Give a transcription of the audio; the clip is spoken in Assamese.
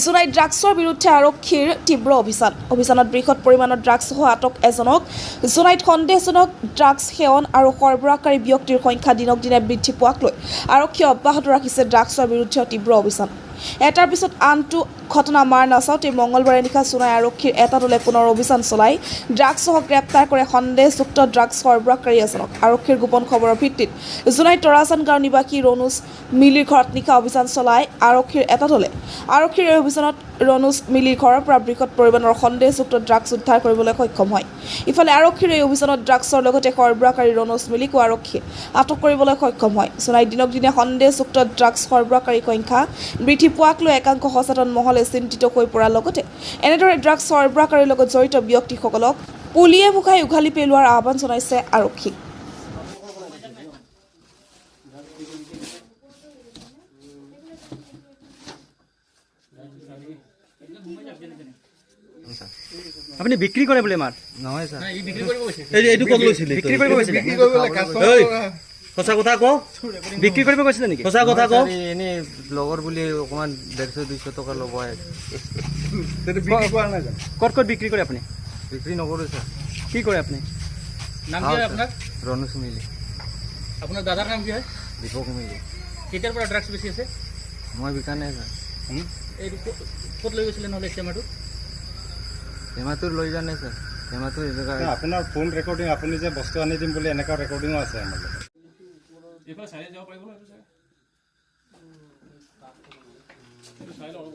জোনাইত ড্ৰাগছৰ বিৰুদ্ধে আৰক্ষীৰ তীব্ৰ অভিযানত বৃহৎ পৰিমাণৰ ড্ৰাগছসহ আটক এজনক জোনাইত সন্দেহজনক ড্ৰাগছ সেৱন আৰু সৰবৰাহকাৰী ব্যক্তিৰ সংখ্যা দিনক দিনে বৃদ্ধি পোৱাক লৈ আৰক্ষীয়ে অব্যাহত ৰাখিছে ড্ৰাগছৰ বিৰুদ্ধে তীব্ৰ অভিযান এটাৰ পিছত আনটো ঘটনা মাৰ নাচাওঁতে মঙলবাৰে নিশা জোনাই আৰক্ষীৰ এটা দলে পুনৰ অভিযান চলাই ড্ৰাগছসহ গ্ৰেপ্তাৰ কৰে সন্দেহযুক্ত ড্ৰাগছ সৰবৰাহকাৰী এজনক আৰক্ষীৰ গোপন খবৰৰ ভিত্তিত জোনাইত তৰাচান গাঁৱৰ নিবাসী ৰণুজ মিলিৰ ঘৰত নিশা অভিযান চলাই আৰক্ষীৰ এটা দলে আৰক্ষীৰ এই অভিযানত ৰণুজ মিলিৰ ঘৰৰ পৰা বৃহৎ পৰিমাণৰ সন্দেহযুক্ত ড্ৰাগছ উদ্ধাৰ কৰিবলৈ সক্ষম হয় ইফালে আৰক্ষীৰ এই অভিযানত ড্ৰাগছৰ লগতে সৰবৰাহকাৰী ৰণুজ মিলিকো আৰক্ষীয়ে আটক কৰিবলৈ সক্ষম হয় জোনাইত দিনক দিনে সন্দেহযুক্ত ড্ৰাগছ সৰবৰাহকাৰীৰ সংখ্যা বৃদ্ধি পোৱাক লৈ একাংশ সচেতন মহলে চিন্তিত হৈ পৰাৰ লগতে এনেদৰে ড্ৰাগছ সৰবৰাহকাৰীৰ লগত জড়িত ব্যক্তিসকলক পুলিয়ে মুখাই উঘালি পেলোৱাৰ আহ্বান জনাইছে আৰক্ষীক আপুনি বিক্ৰী কৰে বোলে মাত নহয় স্যাৰ এইটো ক'ত লৈছিলে বিক্ৰী কৰিব গৈছিলে সঁচা কথা কওঁ বিক্ৰী কৰিব গৈছিলে নেকি সঁচা কথা কওঁ এনে লগৰ বুলি অকণমান 150-200 টকা ল'ব ক'ত ক'ত বিক্ৰী কৰে আপুনি বিক্ৰী নকৰোঁ স্যাৰ কি কৰে আপুনি নাম কি হয় আপোনাৰ ৰণুজ মিলি আপোনাৰ দাদাৰ নাম কি হয় দীপক মিলি কেতিয়াৰ পৰা ড্ৰাগছ বেছি আছে মই বিকা নাই স্যাৰ এইটো ক'ত লৈ গৈছিলে নহ'লে টেমাটো টেমাটোৰ লৈ যোৱা নাই স্যাৰ টেমাটো এনেকুৱা আপোনাৰ ফোন ৰেকৰ্ডিং আপুনি যে বস্তু আনি দিম বুলি এনেকুৱা ৰেকৰ্ডিঙো আছে আমাৰ লগত এইফালে চাই যাব পাৰিব ন এইটো চাই লওঁ